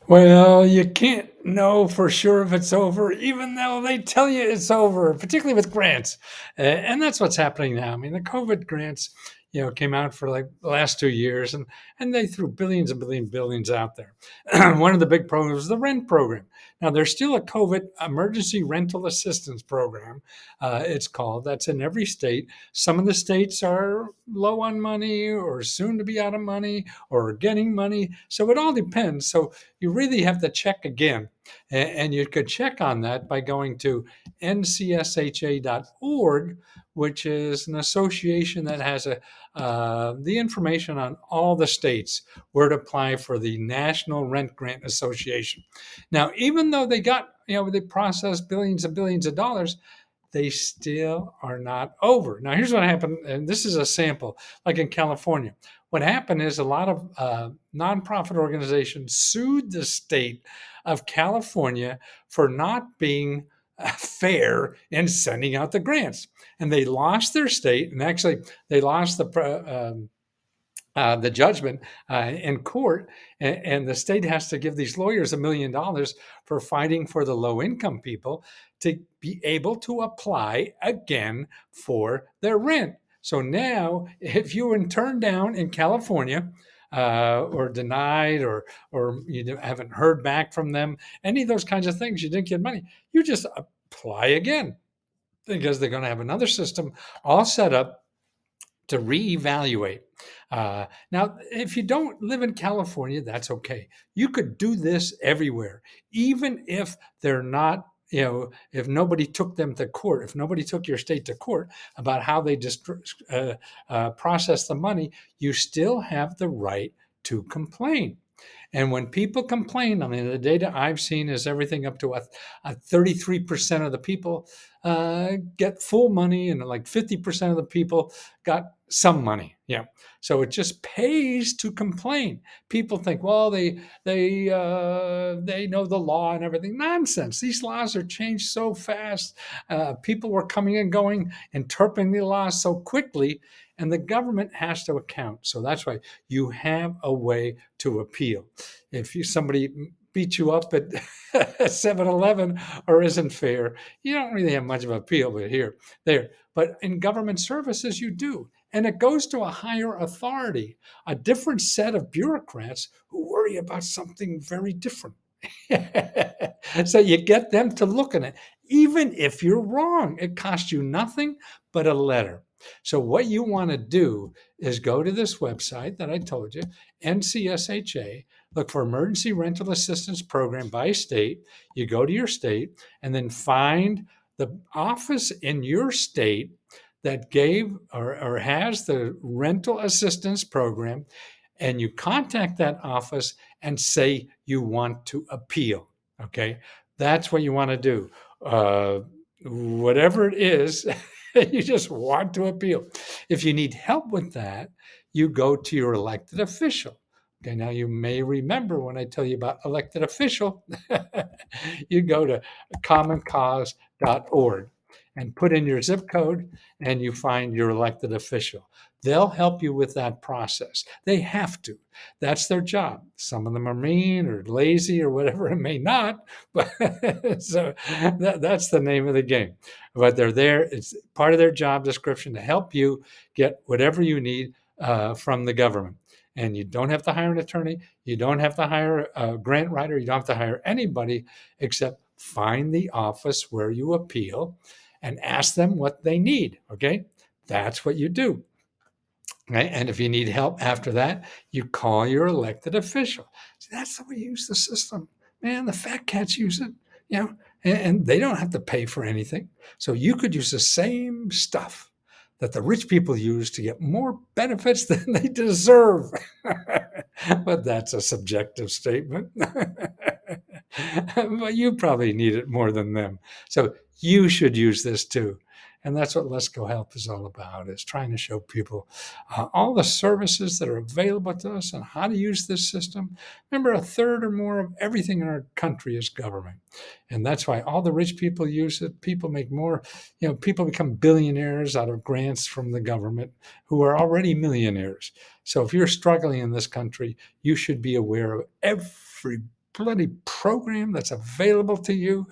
Well, you can't know for sure if it's over, even though they tell you it's over, particularly with grants. And that's what's happening now. I mean, the COVID grants, came out for like the last 2 years, and they threw billions and billions out there. One of the big programs was the rent program. Now, there's still a COVID emergency rental assistance program. It's called. That's in every state. Some of the states are low on money, or soon to be out of money, or getting money. So it all depends. So you really have to check again. And you could check on that by going to ncsha.org, which is an association that has the information on all the states where to apply for the National Rent Grant Association. Now, even though they processed billions and billions of dollars, they still are not over. Now, here's what happened, and this is a sample, like in California. What happened is a lot of nonprofit organizations sued the state of California for not being fair in sending out the grants. And they lost their state, and actually, they lost the judgment in court, and the state has to give these lawyers $1 million for fighting for the low income people to be able to apply again for their rent. So now, if you were turned down in California, or denied, or you haven't heard back from them, any of those kinds of things, you didn't get money, you just apply again, because they're going to have another system all set up to reevaluate. Now, if you don't live in California, that's okay. You could do this everywhere, even if they're not. If nobody took them to court, if nobody took your state to court about how they just process the money, you still have the right to complain. And when people complain, I mean, the data I've seen is everything up to a 33% of the people get full money, and like 50% of the people got some money. Yeah. So it just pays to complain. People think, well, they know the law and everything. Nonsense. These laws are changed so fast. People were coming and going, interpreting the law so quickly, and the government has to account. So that's why you have a way to appeal. If somebody beats you up at 7-Eleven or isn't fair, you don't really have much of an appeal. But there. But in government services, you do. And it goes to a higher authority, a different set of bureaucrats who worry about something very different. So you get them to look at it. Even if you're wrong, it costs you nothing but a letter. So what you want to do is go to this website that I told you, NCSHA, look for Emergency Rental Assistance Program by state. You go to your state and then find the office in your state that gave or has the rental assistance program, and you contact that office and say you want to appeal. Okay, that's what you want to do. Whatever it is, you just want to appeal. If you need help with that, you go to your elected official. Okay, now you may remember when I tell you about elected official, you go to commoncause.org and put in your zip code, and you find your elected official. They'll help you with that process. They have to. That's their job. Some of them are mean or lazy or whatever, it may not, but so that's the name of the game. But they're there. It's part of their job description to help you get whatever you need from the government. And you don't have to hire an attorney. You don't have to hire a grant writer. You don't have to hire anybody except find the office where you appeal and ask them what they need. Okay. That's what you do. Right? And if you need help after that, you call your elected official. See, that's the way you use the system. Man, the fat cats use it, and they don't have to pay for anything. So you could use the same stuff that the rich people use to get more benefits than they deserve. But that's a subjective statement. But you probably need it more than them. So you should use this too. And that's what Let's Go Help is all about, is trying to show people all the services that are available to us and how to use this system. Remember, a third or more of everything in our country is government. And that's why all the rich people use it. People make more, people become billionaires out of grants from the government who are already millionaires. So if you're struggling in this country, you should be aware of every bloody program that's available to you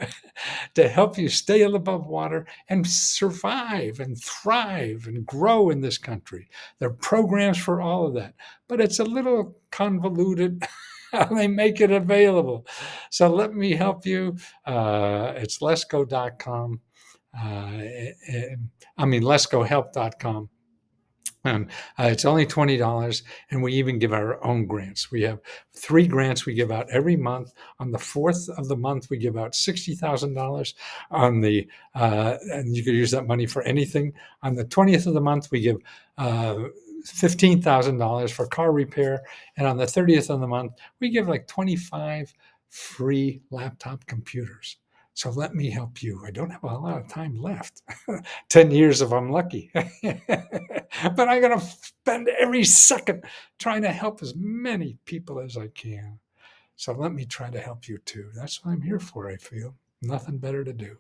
to help you stay above water and survive and thrive and grow in this country. There are programs for all of that, but it's a little convoluted how they make it available. So let me help you. It's lesgo.com. Lesgohelp.com. It's only $20, and we even give our own grants. We have 3 grants we give out every month. On the 4th of the month, we give out $60,000. And you could use that money for anything. On the 20th of the month, we give $15,000 for car repair, and on the 30th of the month, we give like 25 free laptop computers. So let me help you. I don't have a lot of time left. 10 years if I'm lucky. But I'm going to spend every second trying to help as many people as I can. So let me try to help you too. That's what I'm here for, I feel. Nothing better to do.